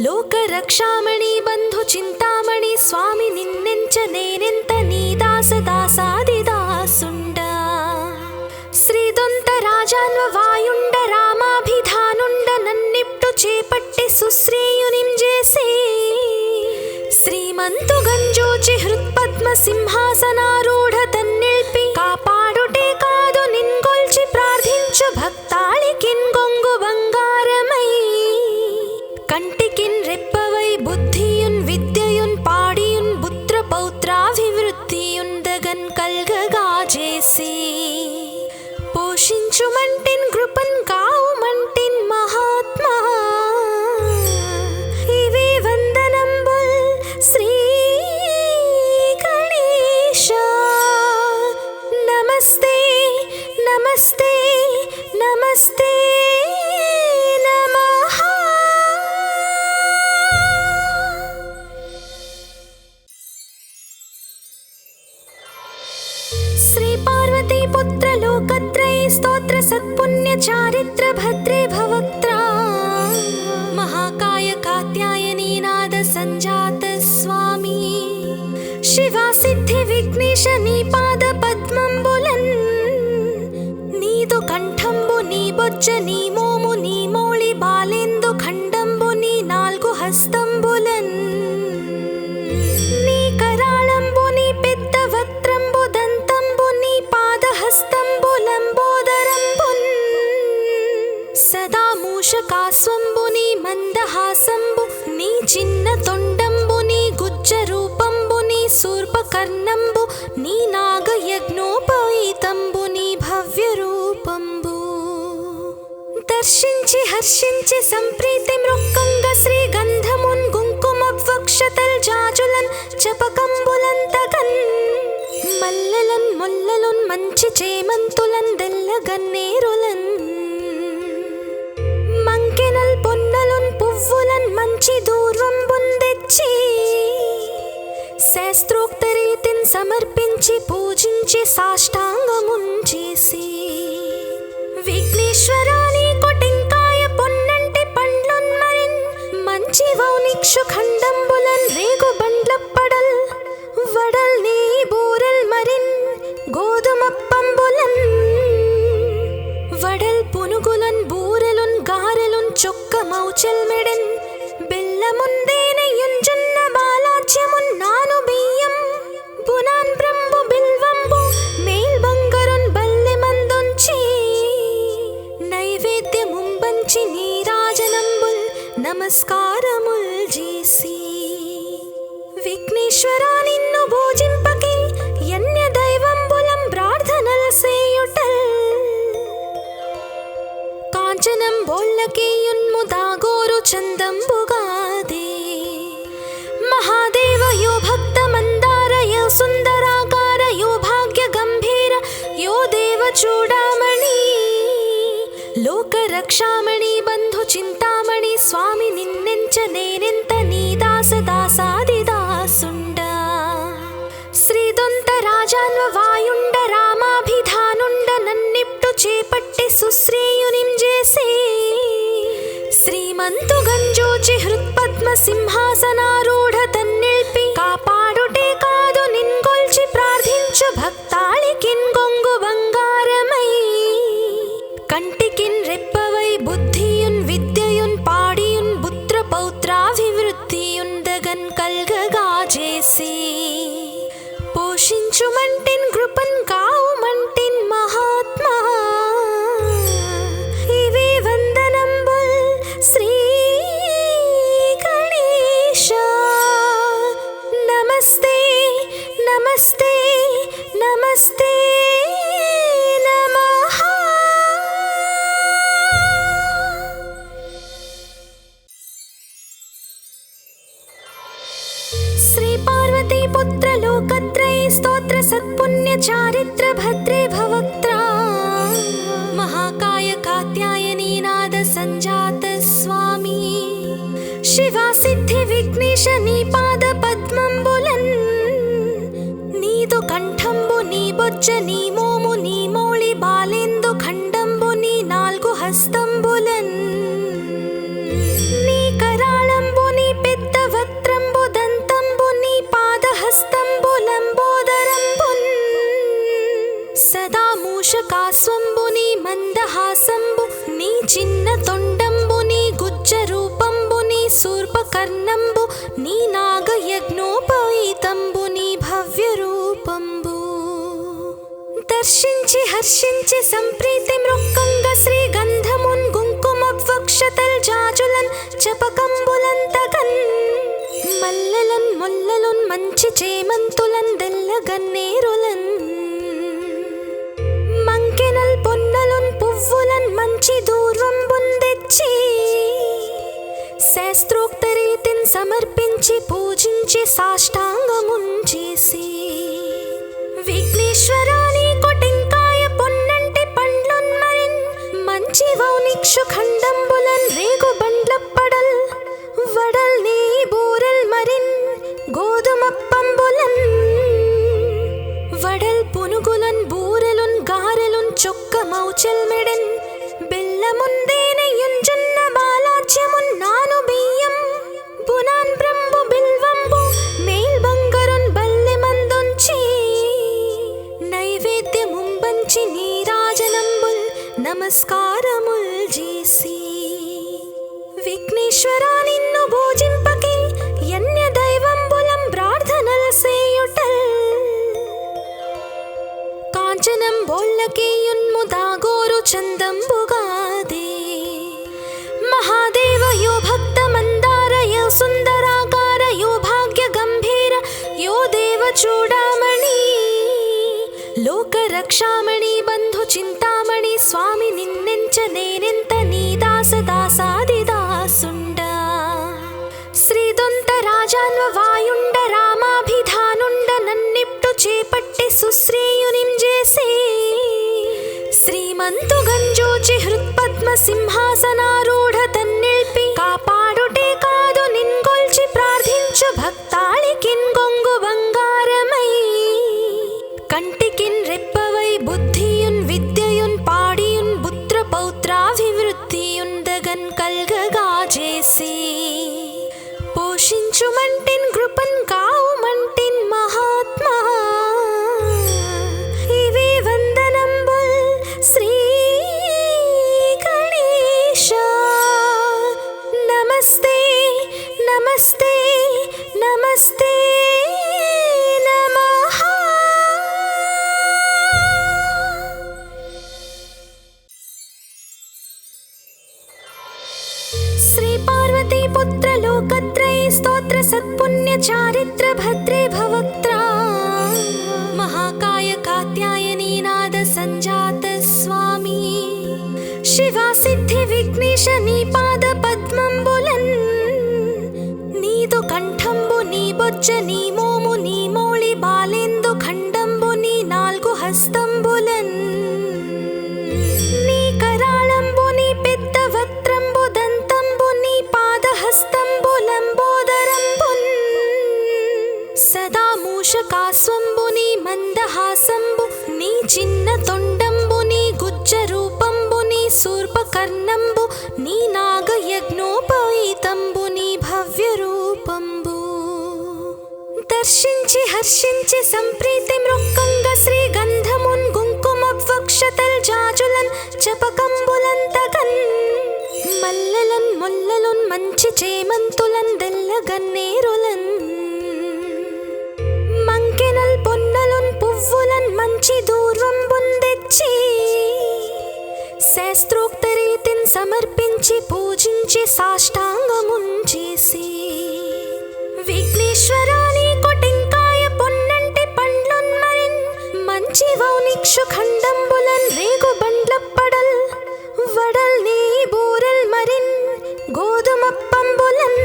लोकरक्षामणि बन्धुचिन्तामणि स्वामि निन्नेंच नेनेंत नी दासदासादिदासुण्ड శ్రీదొంతరాజాన్వవాయుండ రామాభిధానుండ నన్నిప్టు చేపట్టి సుశ్రీయునింజేసి శ్రీమంతు గంజోచి హృత్పద్మ సింహాసనారూఢ తన్నిల్పి కాపాడుటే కాదు నిన్గొల్చి ప్రార్థించు భక్తాళికిన్ గొంగు బంగారమై కంటికిన్ రెప్పవై బుద్ధియున్ విద్యయున్ పాడియున్ పుత్ర పౌత్రాభివృద్ధియున్ దగన్ కల్గగా చేసి పోషించుమంటిన్ కృపన్ కావుమంటిన్ మహాత్మా ఇవే వందనంబుల్ శ్రీ గణేశ నమస్తే నమస్తే నమస్తే నమః శ్రీ పార్వతీ పుత్ర లోకత్రయ స్తోత్ర సత్పుణ్య చారిత్ర భద్రే భవక్త్రా మహాకాయ కాత్యాయనీ నాద సంజాత స్వామి శివా సిద్ధి సిద్ధి విఘ్నేశ నీ పాద పద్మంబులన్ నీదు కంఠంబు నీ బొజ్జ నీ మోము నీ మోళి బాలేందు ఖండంబు నీ నాలుగు హస్తంబులన్ నీ కరాళంబు నీ పెద్ద వక్త్రంబు దంతంబు నీ పాదహస్తంబులంబోదరంబున్ సదా మూషకాస్వంబు నీ మందహాసంబు నీ చిన్న తొండంబు నీ గుజ్జ రూపంబు నీ శూర్పకర్ణంబు నీ నాగయజ్ఞోపవీతంబు నీ భవ్య రూపంబు దర్శించి హర్షించి సంప్రీతి మృక్కంగ శ్రీగంధమున్ కుంకుమవక్షతల్ జాజులన్ చపకంబులంతగన్ మల్లెలన్ ముల్లలున్ మంచి చేమంతులన్ దెల్లగన్నేరులన్ మంకెనల్ పొన్నలున్ పువ్వులన్ మంచి దూర్వంబున్ తెచ్చి శాస్త్రోక్త రీతిన్ సమర్పించి పూజించి సాష్టాంగమున్ చేసి విఘ్నేశ్వరా నీకు టెంకాయ పొన్నంటి పండ్లున్ మరిన్ మంచి వౌనిక్షు ఖండంబులన్ రేగు బండ్లప్పడల్ వడల్ నీ బూరెల్ మరిన్ గోధుమప్పంబులన్ వడల్ పునుగులన్ బూరెలున్ గారెలున్ చొక్క మౌచెల్ మెడెన్ బెల్లముందేనయుంజున్న బాలాజ్యమున్ నాను బియ్యం బునాన్ బ్రంబు బిల్వంబు మేల్ బంగరున్ బల్లె మందుంచి నైవేద్యముంబంచి నీరాజనంబుల్ నమస్కారముల్ చేసి విఘ్నేశ్వరా నిన్ను భోజింపకే యన్య దైవంబులం ప్రార్థనల్ సేయుటల్ కాంచనం బోళ్ళకేయున్ముదాగోరు చందంబుగాదే మహాదేవ యో భక్త మందార యో సుందరాకార యో భాగ్య గంభీర యో దేవ చూడామణి లోక రక్షామణి బంధు చింతామణి స్వామి నిన్నెంచ నేనెంత నీ దాస దాసాది దాసుండ శ్రీదొంత రాజాన్వ వాయుండ రామాభిధానుండ నన్నిప్టు చేపట్టి సుశ్రేయునిం చేసి శ్రీమంతు గంజోచి హృత్పద్మ సింహాసనారూఢ తన్నిల్పి కాపాడుటే కాదు నిన్గొల్చి ప్రార్థించు భక్తాళికిన్ గొంగు బంగారమై కంటికిన్ రెప్పవై బుద్ధియున్ విద్యయున్ పాడియున్ పుత్ర పౌత్రాభివృద్ధియున్ దగన్ కల్గగా చేసి పోషించుమంటిన్ కృపన్ కావుమంటిన్ మహాత్మా ఇవే వందనంబుల్ శ్రీ గణేశ నమస్తే నమస్తే నమస్తే నమః శ్రీ పార్వతీ పుత్ర లోకత్రయ స్తోత్ర సత్పుణ్య చారిత్ర భద్రే భవక్త్రా మహాకాయ కాత్యాయనీ నాద సంజాత స్వామి శివా సిద్ధి విఘ్నేశ నీ పాద పద్మంబులన్ నీదు కంఠంబు నీ బొజ్జ నీ మోము నీ మోళి బాలేందు ఖండంబు నీ నాలుగు హస్తంబులన్ నీ కరాళంబు నీ పెద్ద వక్త్రంబు దంతంబు నీ పాదహస్తంబులంబోదరంబున్ సదా మూషకాస్వంబు నీ మందహాసంబు నీ చిన్న తొండంబు నీ గుజ్జ రూపంబు నీ శూర్పకర్ణంబు నీ నాగయజ్ఞోపవీతంబు నీ భవ్య రూపంబు దర్శించి హర్షించి సంప్రీతి మృక్కంగ శ్రీగంధమున్ కుంకుమవక్షతల్ జాజులన్ చపకంబులంతగన్ మల్లెలన్ ముల్లలున్ మంచి చేమంతులన్ దెల్లగన్నేరులన్ మంకెనల్ పొన్నలున్ పువ్వులన్ మంచి దూర్వంబున్ తెచ్చి శాస్త్రోక్త రీతిన్ సమర్పించి పూజించి సాష్టాంగమున్ చేసి విఘ్నేశ్వరా నీకు టెంకాయ పొన్నంటి పండ్లున్ మరిన్ మంచి వౌనిక్షు ఖండంబులన్ రేగు బండ్లప్పడల్ వడల్ నీ బూరెల్ మరిన్ గోధుమప్పంబులన్ వడల్ పునుగులన్ బూరెలున్ గారెలున్ చొక్క మౌచెల్ మెడెన్ బెల్లముందేనయుంజున్న బాలాజ్యమున్ నాను బియ్యం బునాన్ బ్రంబు బిల్వంబు మేల్ బంగరున్ బల్లె మందుంచి చందంబుగాదే మహాదేవ యో భక్త మందార యో సుందరాకార యో భాగ్య గంభీర యో దేవ చూడామణి లోక రక్షామణి బంధు చింతామణి స్వామి నిన్నెంచ నేనెంత నీ దాస దాసాది దాసుండ శ్రీదొంత రాజాన్వ వాయుండ రామాభిధానుండ నన్నిప్టు చేపట్టి సుశ్రేయునిం చేసి శ్రీమంతు గంజూచి హృత్పద్మ సింహాసనారూఢ తన్నిల్పి కాపాడుటే కాదు నిన్గొల్చి ప్రార్థించు భక్తాళికిన్ గొంగు బంగారమై కంటికిన్ రెప్పవై బుద్ధియున్ విద్యయున్ పాడియున్ పుత్ర పౌత్రాభివృద్ధియున్ దగన్ కల్గగా చేసి పోషించుమంటిన్ కృపన్ కావుమంటిన్ మహాత్మా ఇవి వందనంబుల్ శ్రీ గణేశ నమస్తే నమస్తే నమస్తే నమః శ్రీ పార్వతీ పుత్ర లోకత్రయ స్తోత్ర సత్పుణ్య చారిత్ర భద్రే భవక్త్రా మహాకాయ కాత్యాయనీ నాద సంజాత స్వామి శివా సిద్ధి విఘ్నేశ నీ పాద పద్మంబులన్ నీదు కంఠంబు నీ బొజ్జ నీ మోము నీ మౌళి బాలేందు ఖండంబు నీ నాల్గు హస్తంబులన్ నీ కరాళంబు నీ పెద్ద వక్త్రంబు దంతంబు నీ పాదహస్తంబు లంబోదరంబున్ సదా మూషకాస్వంబు నీ మందహాసంబు నీ చిన్న తొండంబు నీ గుజ్జ రూపంబు నీ శూర్పకర్ణంబు నీ నాగయజ్ఞోపవీతంబు నీ భవ్య రూపంబు దర్శించి హర్షించి సంప్రీతి మృక్కంగ శ్రీ గంధమున్ కుంకుమవక్షతల్ జాజులన్ చపకంబులన్ తగన్ మల్లెలన్ ముల్లలున్ మంచి చేమంతులన్ దెల్లగన్నేరులన్ మంకెనల్ పొన్నలున్ పువ్వులన్ మంచి దూర్వంబున్ తెచ్చి శాస్త్రోక్త రీతిన్ సమర్పించి పూజించి సాష్టాంగమున్ చేసి విఘ్నేశ్వరాని కొటింకాయ పొన్నంటి పండ్లున్ మరిన్ మంచి వౌనిక్షు ఖండంబులన్ రేగు బండ్లప్పడల్ వడల్ నీ బూరెల్ మరిన్ గోధుమప్పంబులన్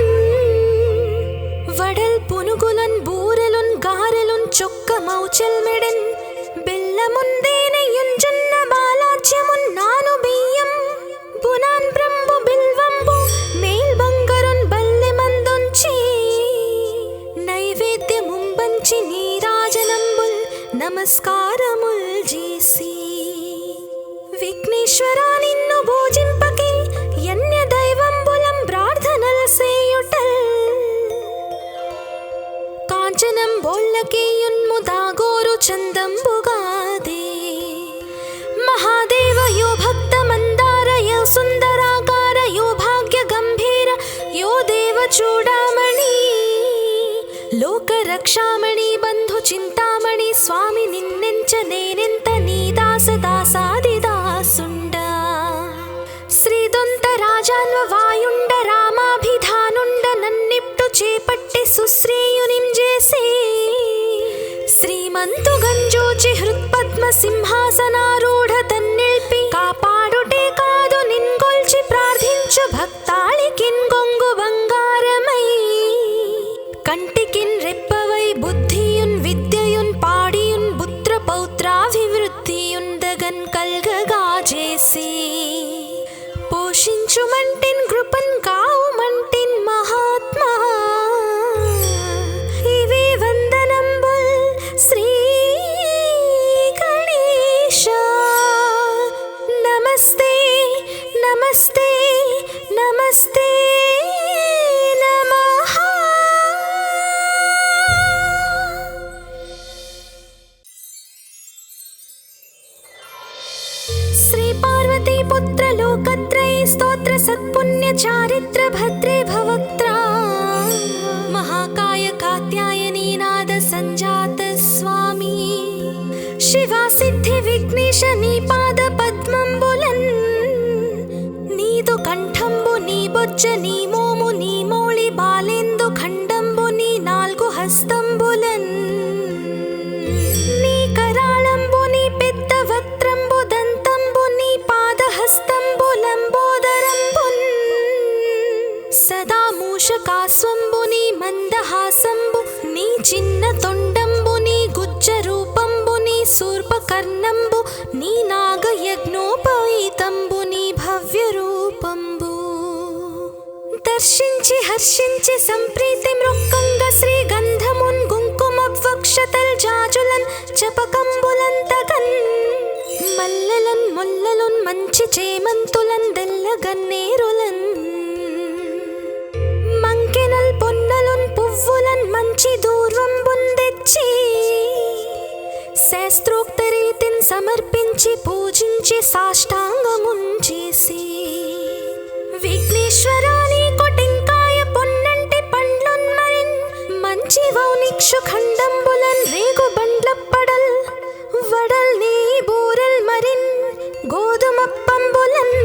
వడల్ పునుగులన్ బూరెలున్ గారెలున్ చొక్క మౌచెల్ మెడెన్ బెల్లముందేనయున్ జొన్న బాలాజ్యమున్ నాను బియ్యం బునాన్ బ్రంబు బిల్వంబు మేల్ బంగరున్ బల్లె మందుంచి నైవేద్యముంబంచి నీరాజనంబుల్ నమస్కారముల్ చేసి విఘ్నేశ్వరా నిన్ను భోజింపకే యన్య దైవంబులం ప్రార్థనల్ సేయుటల్ కాంచనం బోళ్ళకేయున్ముదాగోరు చందంబుగాదే మహాదేవ యో భక్త మందార యో సుందరాకార యో భాగ్య గంభీర యో దేవ చూడామణి లోక రక్షామణి బంధు చింతామణి స్వామి నిన్నెంచ నేనెంత నీ దాస దాసాది దాసుండ శ్రీదొంత రాజాన్వ వాయుండ రామాభిధానుండ నన్నిప్టు చేపట్టి సుశ్రేయునిం చేసి శ్రీమంతు గంజూచి హృత్పద్మ సింహాసనారూఢ తన్నిల్పి కాపాడుటే కాదు నిన్గొల్చి ప్రార్థించు భక్తాళికిన్ గొంగు బంగారమై కంటికిన్ రెప్పవై బుద్ధియున్ విద్యయున్ పాడియున్ పుత్ర పౌత్రాభివృద్ధియున్ దగన్ కల్గగా చేసి పోషించుమంటిన్ కృపన్ కావుమంటిన్ మహాత్మా ఇవి వందనంబుల్ శ్రీ గణేశ నమస్తే నమస్తే నమస్తే నమః శ్రీ పార్వతీ పుత్ర లోకత్రయ స్తోత్ర సత్పుణ్య చారిత్ర భద్రే భవక్త్రా మహాకాయ కాత్యాయనీ నాద సంజాత స్వామి శివా సిద్ధి విఘ్నేశ నీ పాద పద్మంబులన్ బొజ్జ నీ మోము నీ మౌళి బాలేందు ఖండంబు నీ నాల్గు హస్తంబులన్ నీ కరాళంబు నీ పెద్ద వక్త్రంబు దంతంబు నీ పాదహస్తంబులంబోదరంబున్ సదా మూషకాస్వంబు నీ మందహాసంబు నీ చిన్న తొండంబు నీ గుజ్జ రూపంబు నీ శూర్పకర్ణంబు నీ నాగయజ్ఞోపవీతంబు నీ భవ్య రూపంబు దర్శించి హర్షించి సంప్రీతి మృక్కంగ శ్రీగంధమున్ కుంకుమవక్షతల్ జాజులన్ చపకంబులంతగన్ మల్లెలన్ ముల్లలున్ మంచి చేమంతులన్ దెల్లగన్నేరులన్ మంకెనల్ పొన్నలున్ పువ్వులన్ మంచి దూర్వంబున్ తెచ్చి శాస్త్రోక్త రీతిని సమర్పించి పూజించి సాష్టాంగమున్ చేసి విఘ్నేశ్వరాని కొటెంకాయ పొన్నంటి పండ్లున్ మరిన్ మంచి వౌనిక్షు ఖండంబులన్ రేగు బండ్లప్పడల్ వడల్ నీ బూరెల్ మరిన్ గోధుమప్పంబులన్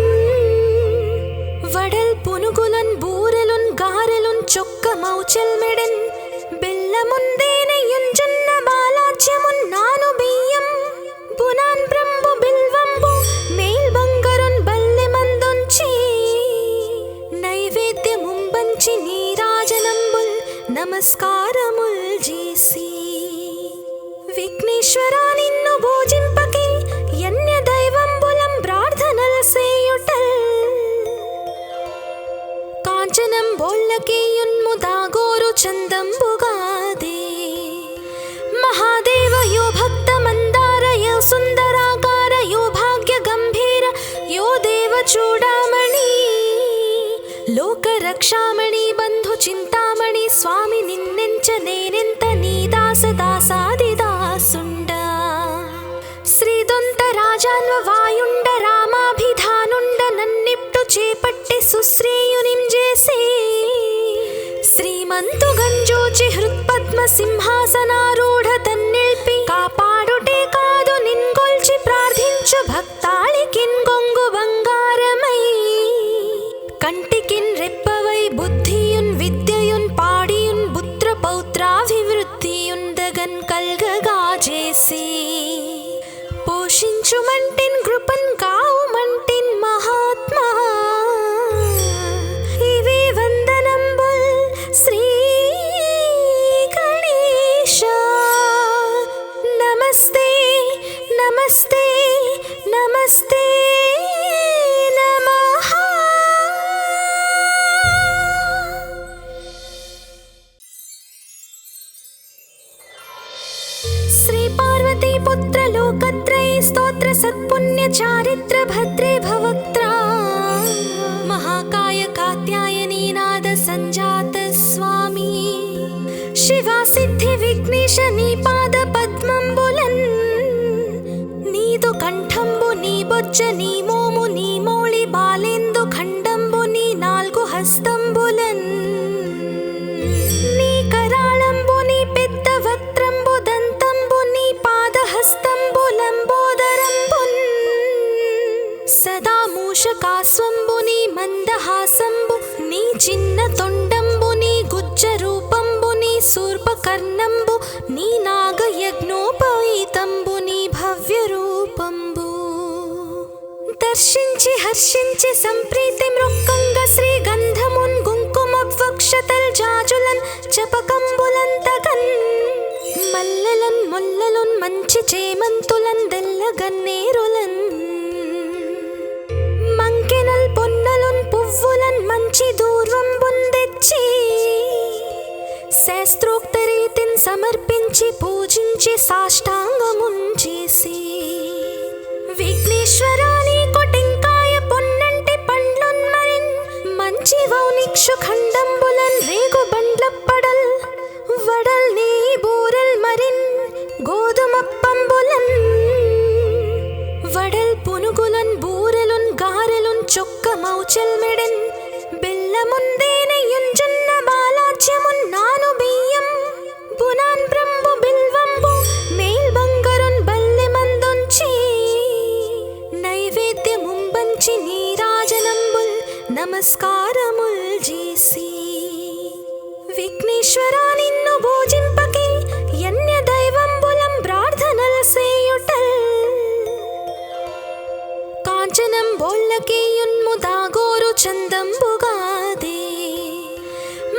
వడల్ పునుగులన్ బూరెలున్ గారెలున్ చొక్క మౌచెల్ మెడెన్ బెల్లముందేనయున్ జొన్న బాలాజ్యమున్ నాను బియ్యం బునాన్ బ్రంబు బిల్వంబు మేల్ బంగరున్ బల్లె మందుంచి నైవేద్యముంబంచి నీరాజనంబుల్ నమస్కారముల్ చేసి విఘ్నేశ్వరా నిన్ను భోజింపకే యన్య దైవంబులం ప్రార్థనల్ సేయుటల్ కాంచనం బోళ్ళకేయున్ముదాగోరు చందంబుగాదే మహాదేవ యో భక్త మందార యో సుందరాకార యో భాగ్య గంభీర యో దేవ చూడామణి లోక రక్షామణి బంధు చింతామణి స్వామి నిన్నెంచ నేనెంత నీ దాస దాసాది దాసుండ శ్రీదొంత రాజాన్వ వాయుండ రామాభిధానుండ నన్నిప్టు చేపట్టి సుశ్రేయునిం చేసి శ్రీమంతు గంజోచి హృత్పద్మ సింహాసనారూఢ తన్నిల్పి కాపాడుటే కాదు నిన్గొల్చి ప్రార్థించు భక్తాళికిన్ గొంగు బంగారమై కంటికిన్ రెప్పవై బుద్ధియున్ విద్యయున్ పాడియున్ పుత్ర పౌత్రాభివృద్ధియున్ దగన్ కల్గగా చేసి పోషించుమంటిన్ కృపన్ కావుమంటిన్ మహాత్మా ఇవే వందనంబుల్ శ్రీ గణేశ నమస్తే నమస్తే నమస్తే నమః శ్రీ పార్వతీ పుత్ర లోకత్రయ స్తోత్ర సత్పుణ్య చారిత్ర భద్రే భవక్త్రా మహాకాయ కాత్యాయనీ నాద సంజాత స్వామి శివా సిద్ధి విఘ్నేశ నీ పాద పద్మంబులన్ నీదు కంఠంబు నీ బొజ్జ నీ మోము నీ మౌళి బాలేందు ఖండంబు నీ నాల్గు హస్తంబులన్ నీ కరాళంబు నీ పెద్ద వక్త్రంబు దంతంబు నీ పాదహస్తంబులంబోదరంబున్ సదా మూషకాస్వంబు నీ మందహాసంబు నీ చిన్న తొండంబు నీ గుజ్జ రూపంబు నీ శూర్పకర్ణంబు నీ నాగయజ్ఞోపవీతంబు నీ భవ్య రూపంబు దర్శించి హర్షించి సంప్రీతి మృక్కంగ శ్రీగంధమున్ కుంకుమవక్షతల్ జాజులన్ చపకంబులంతగన్ మల్లెలన్ ముల్లలున్ మంచి చేమంతులన్ దెల్లగన్నేరులన్ మంకెనల్ పొన్నలున్ పువ్వులన్ మంచి దూర్వంబున్ తెచ్చి శాస్త్రోక్త రీతిని సమర్పించి పూజించి సాష్టాంగమున్ చేసి విఘ్నేశ్వరాని కొటెంకాయ పొన్నంటి పండ్లున్ మరిన్ మంచి వౌనిక్షు ఖండంబులన్ రేగు బండ్లప్పడల్ వడల్ నీ బూరెల్ మరిన్ గోధుమప్పంబులన్ వడల్ పునుగులన్ బూరెలున్ గారెలున్ చొక్క మౌచెల్ మెడెన్ బెల్లముందేనయున్ జొన్న బాలాజ్యమున్ నాను బియ్యం బునాన్ బ్రంబు బిల్వంబు మేల్ బంగరున్ బల్లె మందుంచి నైవేద్యముంబంచి నీరాజనంబుల్ నమస్కార వారముల్ చేసి విఘ్నేశ్వరా నిన్ను భోజింపకే యన్య దైవంబులం ప్రార్థనల్ సేయుటల్ కాంచనం బోళ్ళకే యున్ముదాగోరు చందంబుగాదే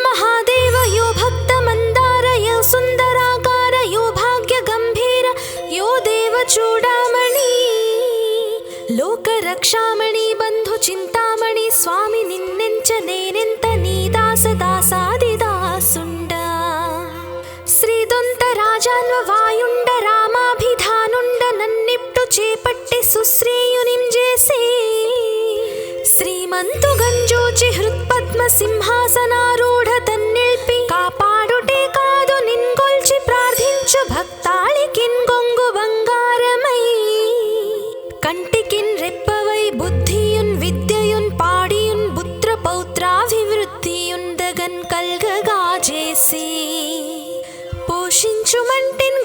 మహాదేవ యో భక్త మందార యో సుందరాకార యో భాగ్య గంభీర యో దేవ చూడామణి లోక రక్షామణి బంధు చింతామణి స్వామి నిన్నెంచ నేనెంత నీ దాస దాసాది దాసుండ శ్రీదొంత రాజాన్వ వాయుండ రామాభిధానుండ నన్నిప్టు చేపట్టి సుశ్రేయునిం చేసి శ్రీమంతు గంజోచి హృత్పద్మ సింహాసనారూఢ తన్నిల్పి కాపాడుటే కాదు నిన్గొల్చి ప్రార్థించు భక్తాళికిన్ గొంగు బంగారమై కంటికిన్ రెప్పవై బుద్ధియున్ విద్యయున్ పాడియున్ పుత్ర పౌత్రాభివృద్ధియున్ దగన్ కల్గగా చేసి పోషించుమంటిన్